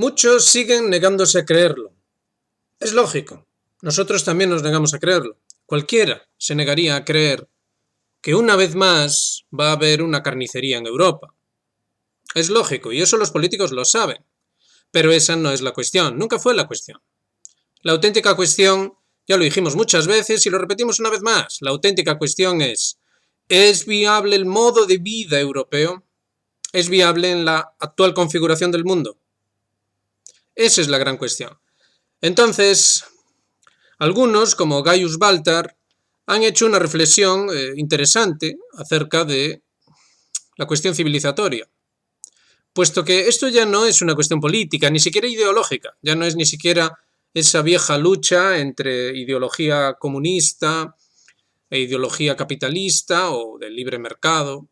Muchos siguen negándose a creerlo. Es lógico. Nosotros también nos negamos a creerlo. Cualquiera se negaría a creer que una vez más va a haber una carnicería en Europa. Es lógico, y eso los políticos lo saben. Pero esa no es la cuestión, nunca fue la cuestión. La auténtica cuestión, ya lo dijimos muchas veces y lo repetimos una vez más, la auténtica cuestión ¿es viable el modo de vida europeo? ¿Es viable en la actual configuración del mundo? Esa es la gran cuestión. Entonces, algunos, como Gaius Baltar, han hecho una reflexión interesante acerca de la cuestión civilizatoria, puesto que esto ya no es una cuestión política, ni siquiera ideológica, ya no es ni siquiera esa vieja lucha entre ideología comunista e ideología capitalista o del libre mercado.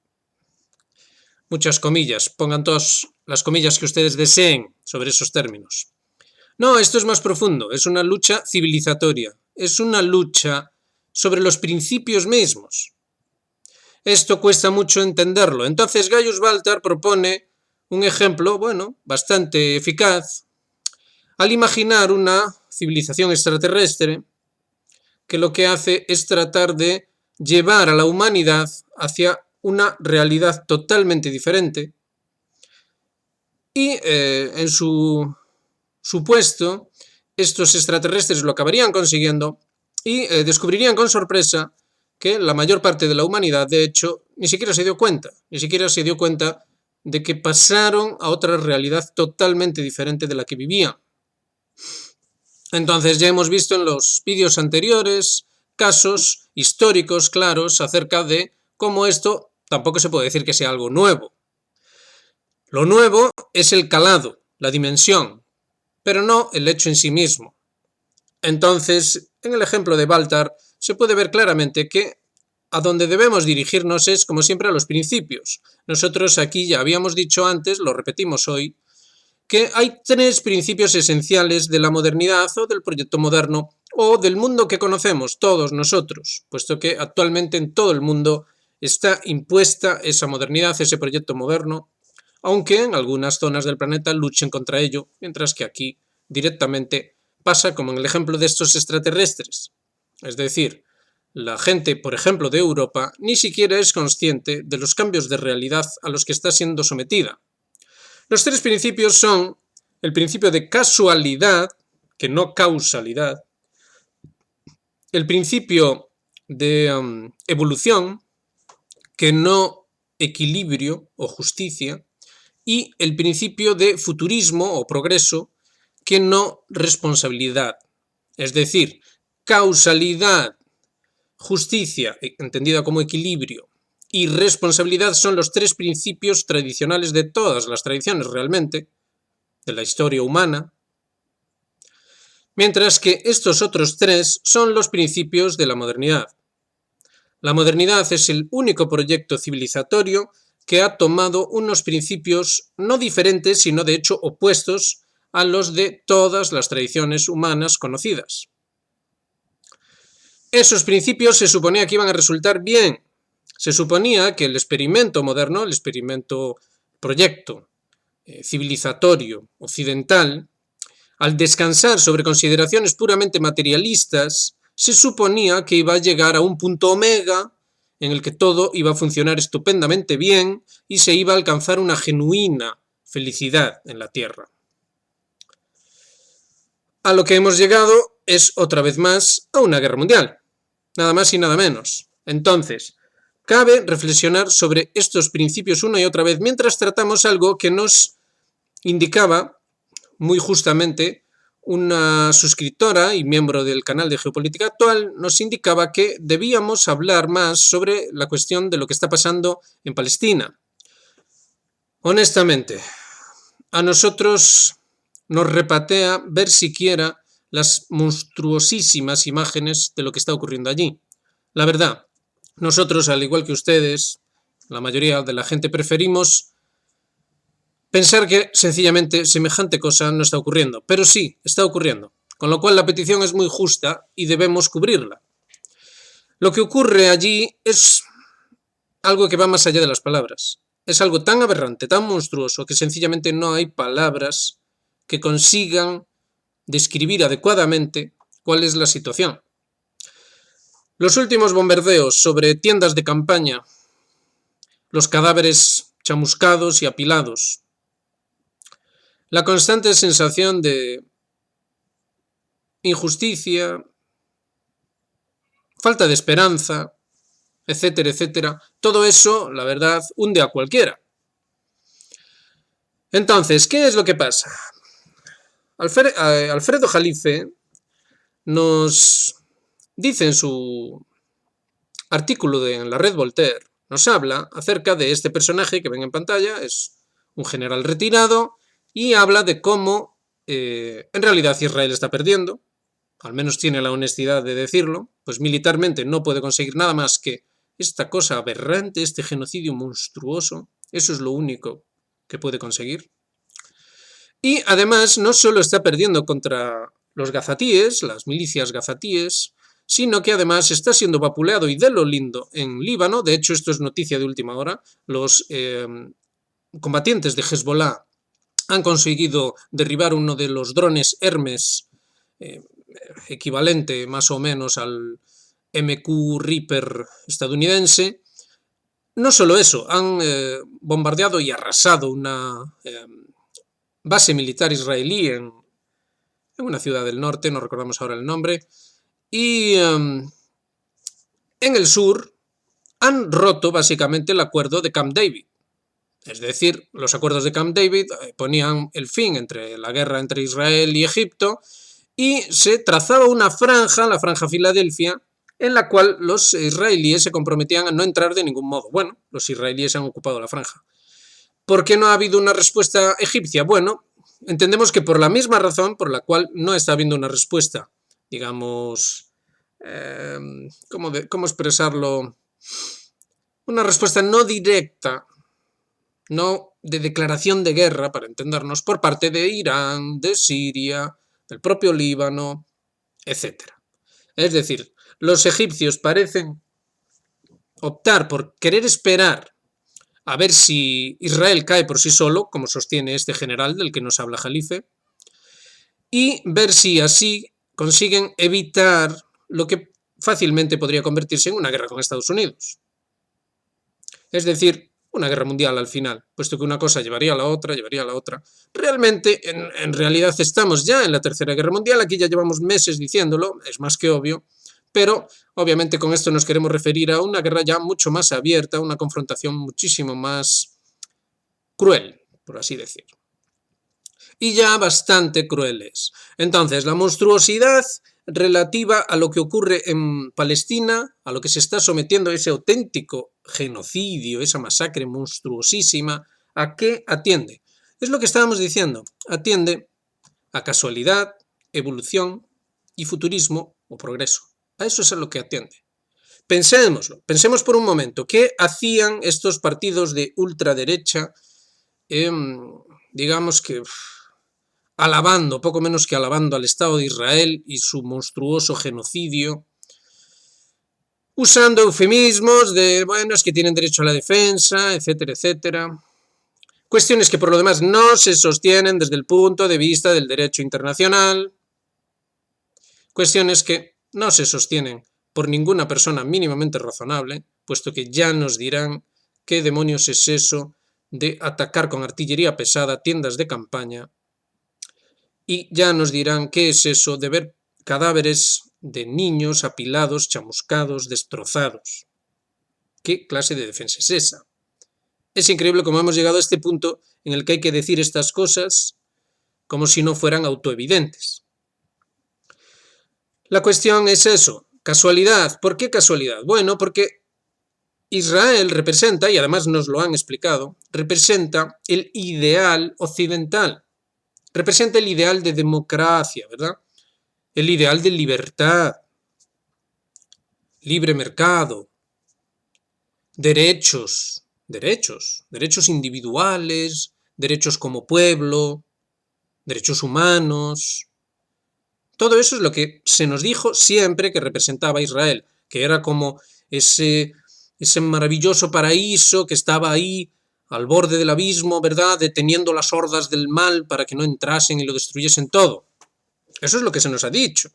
Muchas comillas, pongan todas las comillas que ustedes deseen sobre esos términos. No, esto es más profundo, es una lucha civilizatoria, es una lucha sobre los principios mismos. Esto cuesta mucho entenderlo. Entonces Gaius Baltar propone un ejemplo, bueno, bastante eficaz, al imaginar una civilización extraterrestre que lo que hace es tratar de llevar a la humanidad hacia una realidad totalmente diferente y en su supuesto estos extraterrestres lo acabarían consiguiendo y descubrirían con sorpresa que la mayor parte de la humanidad, de hecho, ni siquiera se dio cuenta de que pasaron a otra realidad totalmente diferente de la que vivían. Entonces ya hemos visto en los vídeos anteriores casos históricos claros acerca de cómo esto tampoco se puede decir que sea algo nuevo. Lo nuevo es el calado, la dimensión, pero no el hecho en sí mismo. Entonces, en el ejemplo de Baltar, se puede ver claramente que a donde debemos dirigirnos es, como siempre, a los principios. Nosotros aquí ya habíamos dicho antes, lo repetimos hoy, que hay tres principios esenciales de la modernidad o del proyecto moderno o del mundo que conocemos todos nosotros, puesto que actualmente en todo el mundo está impuesta esa modernidad, ese proyecto moderno, aunque en algunas zonas del planeta luchen contra ello, mientras que aquí directamente pasa como en el ejemplo de estos extraterrestres. Es decir, la gente, por ejemplo, de Europa, ni siquiera es consciente de los cambios de realidad a los que está siendo sometida. Los tres principios son el principio de casualidad, que no causalidad, el principio de evolución, que no equilibrio o justicia, y el principio de futurismo o progreso, que no responsabilidad. Es decir, causalidad, justicia, entendida como equilibrio, y responsabilidad son los tres principios tradicionales de todas las tradiciones realmente, de la historia humana, mientras que estos otros tres son los principios de la modernidad. La modernidad es el único proyecto civilizatorio que ha tomado unos principios no diferentes, sino de hecho opuestos a los de todas las tradiciones humanas conocidas. Esos principios se suponía que iban a resultar bien. Se suponía que el experimento moderno, el experimento proyecto civilizatorio occidental, al descansar sobre consideraciones puramente materialistas, se suponía que iba a llegar a un punto omega en el que todo iba a funcionar estupendamente bien y se iba a alcanzar una genuina felicidad en la Tierra. A lo que hemos llegado es, otra vez más, a una guerra mundial. Nada más y nada menos. Entonces, cabe reflexionar sobre estos principios una y otra vez mientras tratamos algo que nos indicaba muy justamente una suscriptora y miembro del canal de Geopolítica Actual, nos indicaba que debíamos hablar más sobre la cuestión de lo que está pasando en Palestina. Honestamente, a nosotros nos repatea ver siquiera las monstruosísimas imágenes de lo que está ocurriendo allí. La verdad, nosotros, al igual que ustedes, la mayoría de la gente, preferimos pensar que sencillamente semejante cosa no está ocurriendo, pero sí, está ocurriendo, con lo cual la petición es muy justa y debemos cubrirla. Lo que ocurre allí es algo que va más allá de las palabras. Es algo tan aberrante, tan monstruoso, que sencillamente no hay palabras que consigan describir adecuadamente cuál es la situación. Los últimos bombardeos sobre tiendas de campaña, los cadáveres chamuscados y apilados, la constante sensación de injusticia, falta de esperanza, etcétera, etcétera, todo eso, la verdad, hunde a cualquiera. Entonces, ¿qué es lo que pasa? Alfredo Jalife nos dice en su artículo en la red Voltaire, nos habla acerca de este personaje que ven en pantalla, es un general retirado y habla de cómo en realidad Israel está perdiendo, al menos tiene la honestidad de decirlo, pues militarmente no puede conseguir nada más que esta cosa aberrante, este genocidio monstruoso, eso es lo único que puede conseguir. Y además no solo está perdiendo contra los gazatíes, las milicias gazatíes, sino que además está siendo vapuleado y de lo lindo en Líbano. De hecho, esto es noticia de última hora. Los combatientes de Hezbollah han conseguido derribar uno de los drones Hermes, equivalente más o menos al MQ Reaper estadounidense. No solo eso, han bombardeado y arrasado una base militar israelí en una ciudad del norte, no recordamos ahora el nombre, y en el sur han roto básicamente el acuerdo de Camp David. Es decir, los acuerdos de Camp David ponían el fin entre la guerra entre Israel y Egipto y se trazaba una franja, la franja Filadelfia, en la cual los israelíes se comprometían a no entrar de ningún modo. Bueno, los israelíes han ocupado la franja. ¿Por qué no ha habido una respuesta egipcia? Bueno, entendemos que por la misma razón por la cual no está habiendo una respuesta, digamos, ¿cómo expresarlo? Una respuesta no directa, no de declaración de guerra, para entendernos, por parte de Irán, de Siria, del propio Líbano, etc. Es decir, los egipcios parecen optar por querer esperar a ver si Israel cae por sí solo, como sostiene este general del que nos habla Jalife, y ver si así consiguen evitar lo que fácilmente podría convertirse en una guerra con Estados Unidos. Es decir, una guerra mundial al final, puesto que una cosa llevaría a la otra, Realmente, en realidad estamos ya en la Tercera Guerra Mundial, aquí ya llevamos meses diciéndolo, es más que obvio, pero obviamente con esto nos queremos referir a una guerra ya mucho más abierta, una confrontación muchísimo más cruel, por así decir. Y ya bastante crueles. Entonces, la monstruosidad relativa a lo que ocurre en Palestina, a lo que se está sometiendo ese auténtico genocidio, esa masacre monstruosísima, ¿a qué atiende? Es lo que estábamos diciendo, atiende a casualidad, evolución y futurismo o progreso. A eso es a lo que atiende. Pensémoslo, pensemos por un momento, ¿qué hacían estos partidos de ultraderecha, digamos que alabando, poco menos que alabando al Estado de Israel y su monstruoso genocidio, usando eufemismos de, bueno, es que tienen derecho a la defensa, etcétera, etcétera? Cuestiones que por lo demás no se sostienen desde el punto de vista del derecho internacional, cuestiones que no se sostienen por ninguna persona mínimamente razonable, puesto que ya nos dirán qué demonios es eso de atacar con artillería pesada tiendas de campaña, y ya nos dirán qué es eso de ver cadáveres de niños apilados, chamuscados, destrozados. ¿Qué clase de defensa es esa? Es increíble cómo hemos llegado a este punto en el que hay que decir estas cosas como si no fueran autoevidentes. La cuestión es eso, casualidad. ¿Por qué casualidad? Bueno, porque Israel representa, y además nos lo han explicado, representa el ideal occidental. Representa el ideal de democracia, ¿verdad? El ideal de libertad, libre mercado, derechos individuales, derechos como pueblo, derechos humanos. Todo eso es lo que se nos dijo siempre que representaba a Israel, que era como ese maravilloso paraíso que estaba ahí al borde del abismo, ¿verdad?, deteniendo las hordas del mal para que no entrasen y lo destruyesen todo. Eso es lo que se nos ha dicho.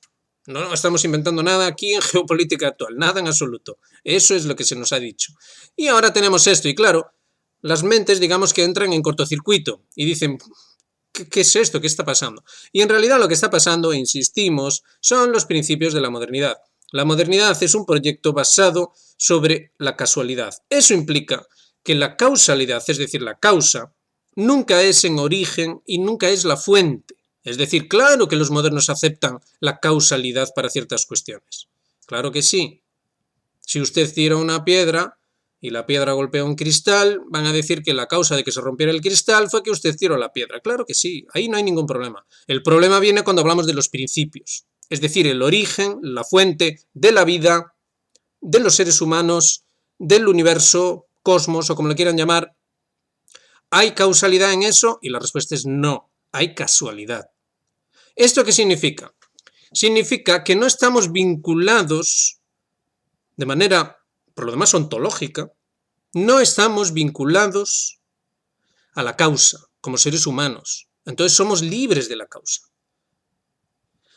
No estamos inventando nada aquí en geopolítica actual, nada en absoluto. Eso es lo que se nos ha dicho. Y ahora tenemos esto, y claro, las mentes, digamos que entran en cortocircuito y dicen, ¿qué es esto? ¿Qué está pasando? Y en realidad lo que está pasando, insistimos, son los principios de la modernidad. La modernidad es un proyecto basado sobre la casualidad. Eso implica que la causalidad, es decir, la causa, nunca es en origen y nunca es la fuente. Es decir, claro que los modernos aceptan la causalidad para ciertas cuestiones. Claro que sí. Si usted tira una piedra y la piedra golpea un cristal, van a decir que la causa de que se rompiera el cristal fue que usted tiró la piedra. Claro que sí, ahí no hay ningún problema. El problema viene cuando hablamos de los principios. Es decir, el origen, la fuente de la vida, de los seres humanos, del universo, cosmos o como lo quieran llamar. ¿Hay causalidad en eso? Y la respuesta es no, hay casualidad. ¿Esto qué significa? Significa que no estamos vinculados de manera, por lo demás, ontológica, no estamos vinculados a la causa como seres humanos. Entonces somos libres de la causa.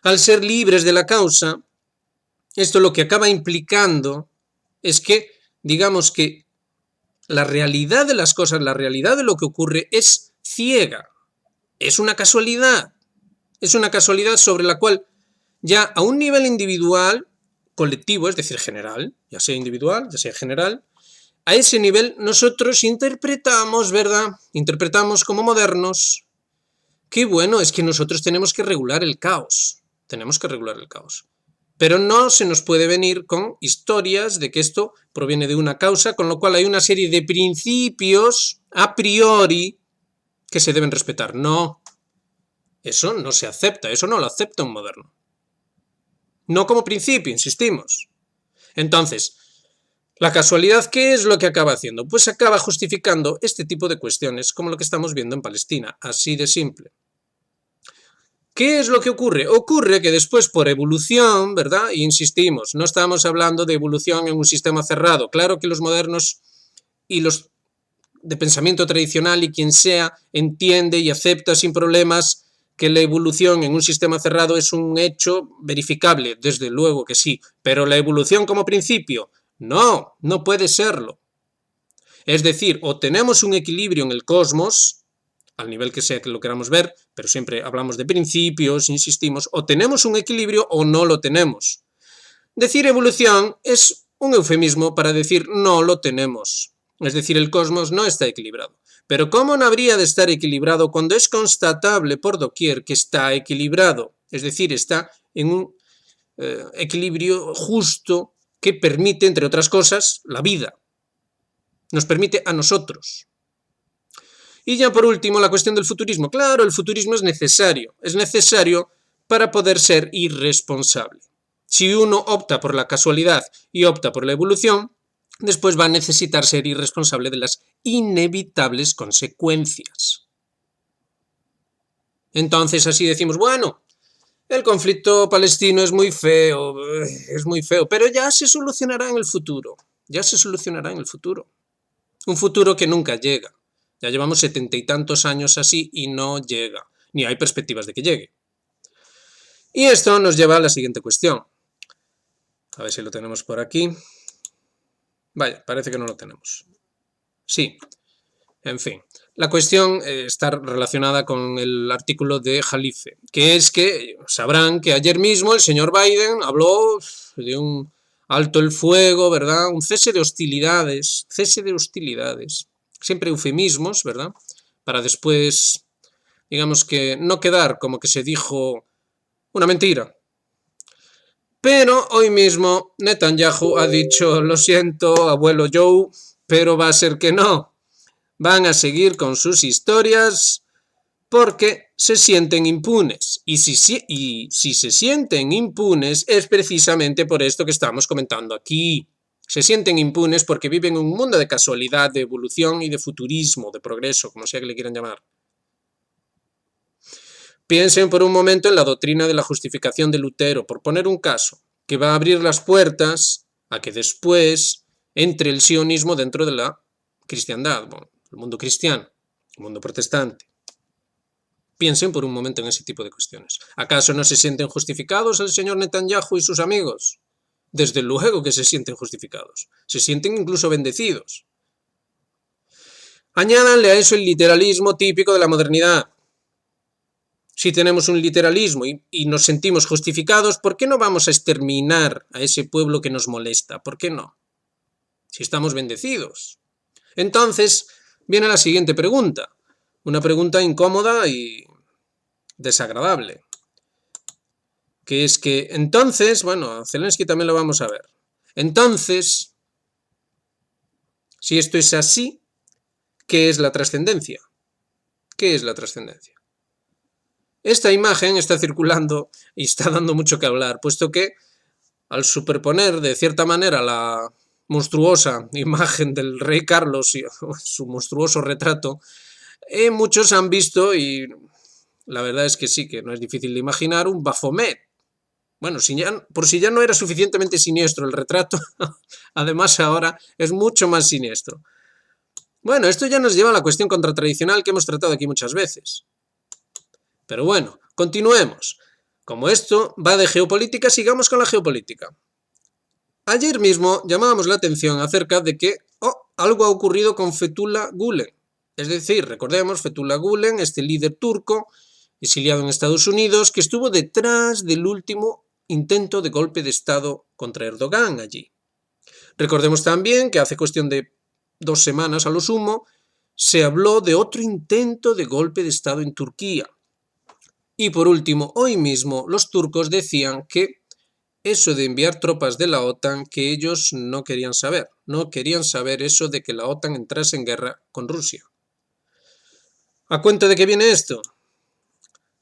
Al ser libres de la causa, esto lo que acaba implicando es que, digamos que la realidad de las cosas, la realidad de lo que ocurre es ciega, es una casualidad sobre la cual ya a un nivel individual, colectivo, es decir, general, ya sea individual, ya sea general, a ese nivel nosotros interpretamos, ¿verdad? Interpretamos como modernos que bueno, es que nosotros tenemos que regular el caos, pero no se nos puede venir con historias de que esto proviene de una causa, con lo cual hay una serie de principios a priori que se deben respetar. No, eso no se acepta, eso no lo acepta un moderno. No como principio, insistimos. Entonces, la casualidad, ¿qué es lo que acaba haciendo? Pues acaba justificando este tipo de cuestiones, como lo que estamos viendo en Palestina, así de simple. ¿Qué es lo que ocurre? Ocurre que después por evolución, ¿verdad? E insistimos, no estamos hablando de evolución en un sistema cerrado. Claro que los modernos y los de pensamiento tradicional y quien sea entiende y acepta sin problemas que la evolución en un sistema cerrado es un hecho verificable, desde luego que sí, pero la evolución como principio, no, no puede serlo. Es decir, o tenemos un equilibrio en el cosmos, al nivel que sea que lo queramos ver, pero siempre hablamos de principios, insistimos, o tenemos un equilibrio o no lo tenemos. Decir evolución es un eufemismo para decir no lo tenemos. Es decir, el cosmos no está equilibrado. Pero ¿cómo no habría de estar equilibrado cuando es constatable por doquier que está equilibrado? Es decir, está en un equilibrio justo que permite, entre otras cosas, la vida. Nos permite a nosotros. Y ya por último, la cuestión del futurismo. Claro, el futurismo es necesario para poder ser irresponsable. Si uno opta por la casualidad y opta por la evolución, después va a necesitar ser irresponsable de las inevitables consecuencias. Entonces así decimos, bueno, el conflicto palestino es muy feo, pero ya se solucionará en el futuro, Un futuro que nunca llega. Ya llevamos 70 y tantos años así y no llega, ni hay perspectivas de que llegue. Y esto nos lleva a la siguiente cuestión. A ver si lo tenemos por aquí. Vaya, parece que no lo tenemos. Sí, en fin. La cuestión está relacionada con el artículo de Jalife, que es que sabrán que ayer mismo el señor Biden habló de un alto el fuego, ¿verdad? Un cese de hostilidades. Siempre eufemismos, ¿verdad? Para después, digamos que no quedar como que se dijo una mentira. Pero hoy mismo Netanyahu ha dicho, lo siento, abuelo Joe, pero va a ser que no. Van a seguir con sus historias porque se sienten impunes. Y si se sienten impunes es precisamente por esto que estamos comentando aquí. Se sienten impunes porque viven en un mundo de casualidad, de evolución y de futurismo, de progreso, como sea que le quieran llamar. Piensen por un momento en la doctrina de la justificación de Lutero, por poner un caso, que va a abrir las puertas a que después entre el sionismo dentro de la cristiandad. Bueno, el mundo cristiano, el mundo protestante. Piensen por un momento en ese tipo de cuestiones. ¿Acaso no se sienten justificados el señor Netanyahu y sus amigos? Desde luego que se sienten justificados. Se sienten incluso bendecidos. Añádanle a eso el literalismo típico de la modernidad. Si tenemos un literalismo y nos sentimos justificados, ¿por qué no vamos a exterminar a ese pueblo que nos molesta? ¿Por qué no? Si estamos bendecidos. Entonces, viene la siguiente pregunta. Una pregunta incómoda y desagradable. Que es que entonces, bueno, a Zelensky también lo vamos a ver. Entonces, si esto es así, ¿qué es la trascendencia? ¿Qué es la trascendencia? Esta imagen está circulando y está dando mucho que hablar, puesto que al superponer de cierta manera la monstruosa imagen del rey Carlos y su monstruoso retrato, muchos han visto, y la verdad es que sí, que no es difícil de imaginar, un Baphomet. Bueno, por si ya no era suficientemente siniestro el retrato, además ahora es mucho más siniestro. Bueno, esto ya nos lleva a la cuestión contratradicional que hemos tratado aquí muchas veces. Pero bueno, continuemos. Como esto va de geopolítica, sigamos con la geopolítica. Ayer mismo llamábamos la atención acerca de que algo ha ocurrido con Fethullah Gülen. Es decir, recordemos, Fethullah Gülen, este líder turco, exiliado en Estados Unidos, que estuvo detrás del último intento de golpe de Estado contra Erdogan allí. Recordemos también que hace cuestión de 2 semanas a lo sumo, se habló de otro intento de golpe de Estado en Turquía. Y por último, hoy mismo los turcos decían que eso de enviar tropas de la OTAN, que ellos no querían saber eso de que la OTAN entrase en guerra con Rusia. ¿A cuenta de qué viene esto?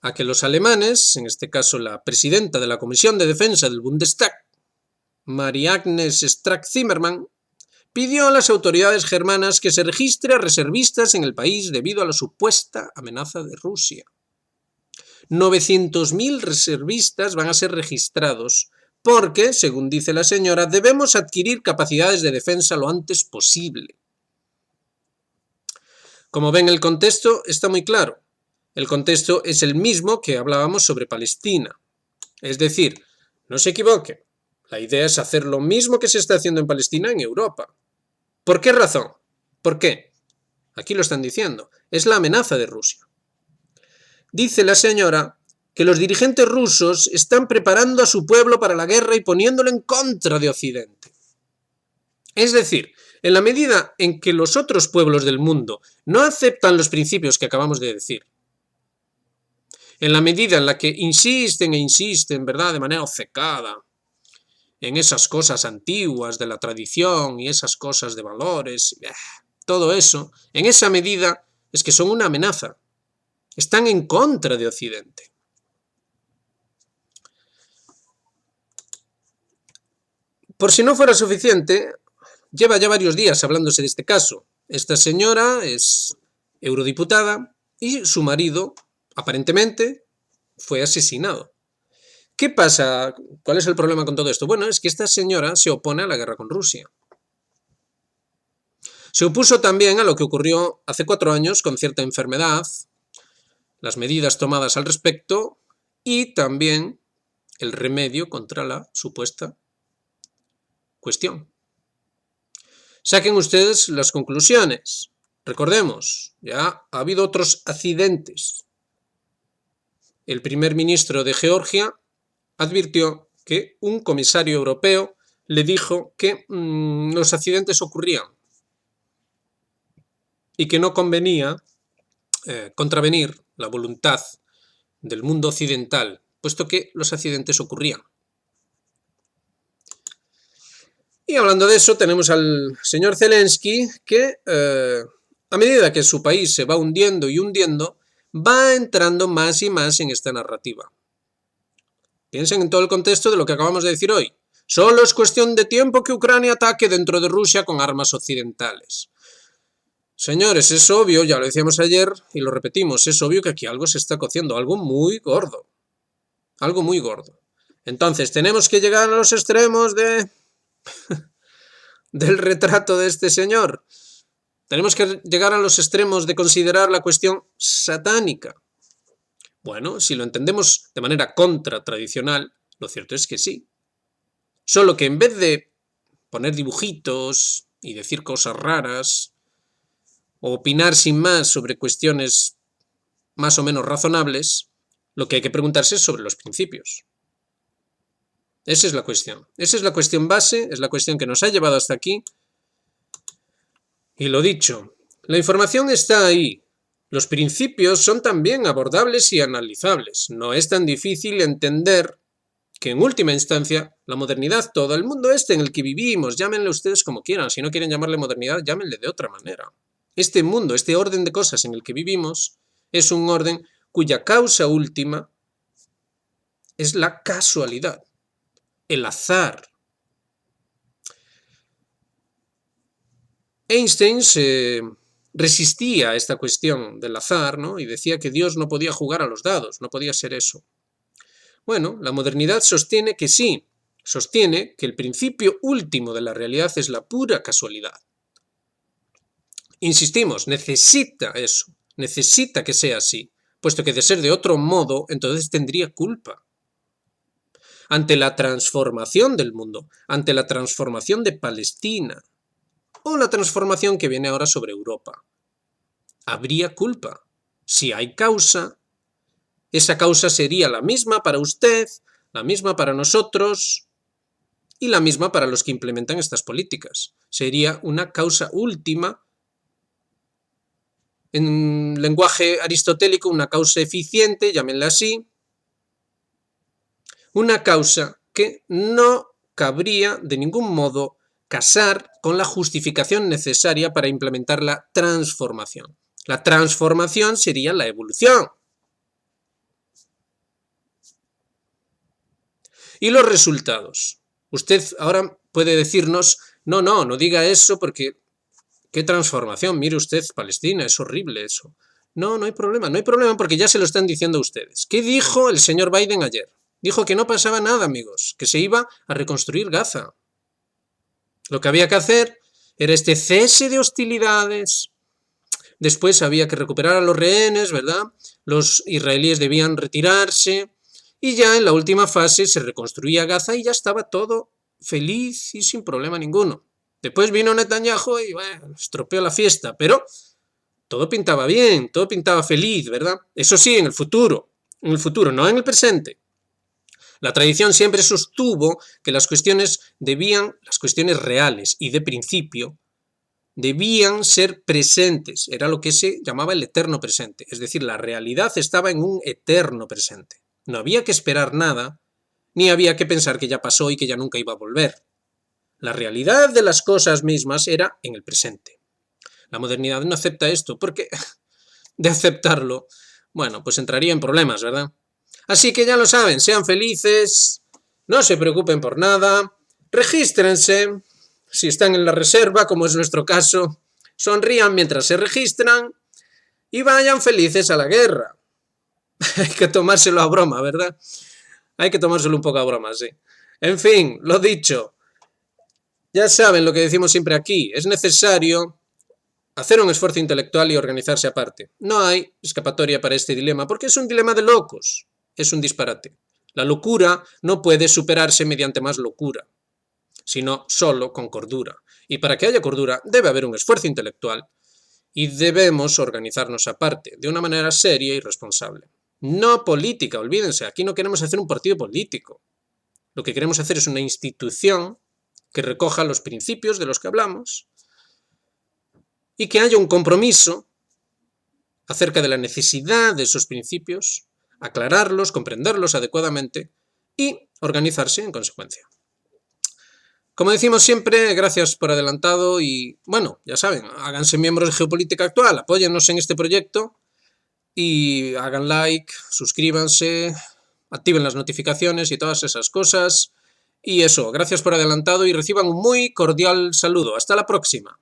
A que los alemanes, en este caso la presidenta de la Comisión de Defensa del Bundestag, Marie-Agnes Strack-Zimmermann, pidió a las autoridades germanas que se registre a reservistas en el país debido a la supuesta amenaza de Rusia. 900.000 reservistas van a ser registrados porque, según dice la señora, debemos adquirir capacidades de defensa lo antes posible. Como ven, el contexto está muy claro. El contexto es el mismo que hablábamos sobre Palestina. Es decir, no se equivoquen, la idea es hacer lo mismo que se está haciendo en Palestina en Europa. ¿Por qué razón? ¿Por qué? Aquí lo están diciendo. Es la amenaza de Rusia. Dice la señora que los dirigentes rusos están preparando a su pueblo para la guerra y poniéndolo en contra de Occidente. Es decir, en la medida en que los otros pueblos del mundo no aceptan los principios que acabamos de decir, en la medida en la que insisten, ¿verdad?, de manera obcecada en esas cosas antiguas de la tradición y esas cosas de valores, todo eso, en esa medida es que son una amenaza. Están en contra de Occidente. Por si no fuera suficiente, lleva ya varios días hablándose de este caso. Esta señora es eurodiputada y su marido, aparentemente, fue asesinado. ¿Qué pasa? ¿Cuál es el problema con todo esto? Bueno, es que esta señora se opone a la guerra con Rusia. Se opuso también a lo que ocurrió hace 4 años con cierta enfermedad, las medidas tomadas al respecto y también el remedio contra la supuesta cuestión. Saquen ustedes las conclusiones. Recordemos, ya ha habido otros accidentes. El primer ministro de Georgia advirtió que un comisario europeo le dijo que los accidentes ocurrían y que no convenía contravenir la voluntad del mundo occidental, puesto que los accidentes ocurrían. Y hablando de eso, tenemos al señor Zelensky que, a medida que su país se va hundiendo y hundiendo, va entrando más y más en esta narrativa. Piensen en todo el contexto de lo que acabamos de decir hoy. Solo es cuestión de tiempo que Ucrania ataque dentro de Rusia con armas occidentales. Señores, es obvio, ya lo decíamos ayer y lo repetimos, es obvio que aquí algo se está cociendo, algo muy gordo. Algo muy gordo. Entonces, tenemos que llegar a los extremos del retrato de este señor. Tenemos que llegar a los extremos de considerar la cuestión satánica. Bueno, si lo entendemos de manera contratradicional, lo cierto es que sí. Solo que en vez de poner dibujitos y decir cosas raras, o opinar sin más sobre cuestiones más o menos razonables, lo que hay que preguntarse es sobre los principios. Esa es la cuestión. Esa es la cuestión base, es la cuestión que nos ha llevado hasta aquí. Y lo dicho, la información está ahí. Los principios son también abordables y analizables. No es tan difícil entender que en última instancia la modernidad, todo el mundo en el que vivimos, llámenle ustedes como quieran, si no quieren llamarle modernidad, llámenle de otra manera. Este mundo, este orden de cosas en el que vivimos, es un orden cuya causa última es la casualidad, el azar. Einstein se resistía a esta cuestión del azar, ¿no? Y decía que Dios no podía jugar a los dados, no podía ser eso. Bueno, la modernidad sostiene que sí, sostiene que el principio último de la realidad es la pura casualidad. Insistimos, necesita eso, necesita que sea así, puesto que de ser de otro modo, entonces tendría culpa. Ante la transformación del mundo, ante la transformación de Palestina, o la transformación que viene ahora sobre Europa, habría culpa. Si hay causa, esa causa sería la misma para usted, la misma para nosotros y la misma para los que implementan estas políticas. Sería una causa última, en lenguaje aristotélico, una causa eficiente, llámenla así, una causa que no cabría de ningún modo casar con la justificación necesaria para implementar la transformación. La transformación sería la evolución. Y los resultados. Usted ahora puede decirnos, no diga eso porque ¿qué transformación? Mire usted Palestina, es horrible eso. No hay problema porque ya se lo están diciendo ustedes. ¿Qué dijo el señor Biden ayer? Dijo que no pasaba nada, amigos, que se iba a reconstruir Gaza. Lo que había que hacer era este cese de hostilidades. Después había que recuperar a los rehenes, ¿verdad? Los israelíes debían retirarse. Y ya en la última fase se reconstruía Gaza y ya estaba todo feliz y sin problema ninguno. Después vino Netanyahu y bueno, estropeó la fiesta, pero todo pintaba bien, todo pintaba feliz, ¿verdad? Eso sí, en el futuro, no en el presente. La tradición siempre sostuvo que las cuestiones reales y de principio, debían ser presentes. Era lo que se llamaba el eterno presente. Es decir, la realidad estaba en un eterno presente. No había que esperar nada, ni había que pensar que ya pasó y que ya nunca iba a volver. La realidad de las cosas mismas era en el presente. La modernidad no acepta esto, porque de aceptarlo, bueno, pues entraría en problemas, ¿verdad? Así que ya lo saben, sean felices, no se preocupen por nada, regístrense, si están en la reserva, como es nuestro caso, sonrían mientras se registran y vayan felices a la guerra. Hay que tomárselo a broma, ¿verdad? Hay que tomárselo un poco a broma, sí. En fin, lo dicho, ya saben lo que decimos siempre aquí, es necesario hacer un esfuerzo intelectual y organizarse aparte. No hay escapatoria para este dilema, porque es un dilema de locos, es un disparate. La locura no puede superarse mediante más locura, sino solo con cordura. Y para que haya cordura debe haber un esfuerzo intelectual y debemos organizarnos aparte, de una manera seria y responsable. No política, olvídense, aquí no queremos hacer un partido político. Lo que queremos hacer es una institución que recoja los principios de los que hablamos y que haya un compromiso acerca de la necesidad de esos principios, aclararlos, comprenderlos adecuadamente y organizarse en consecuencia. Como decimos siempre, gracias por adelantado y, bueno, ya saben, háganse miembros de Geopolítica Actual, apóyennos en este proyecto y hagan like, suscríbanse, activen las notificaciones y todas esas cosas. Y eso, gracias por adelantado y reciban un muy cordial saludo. Hasta la próxima.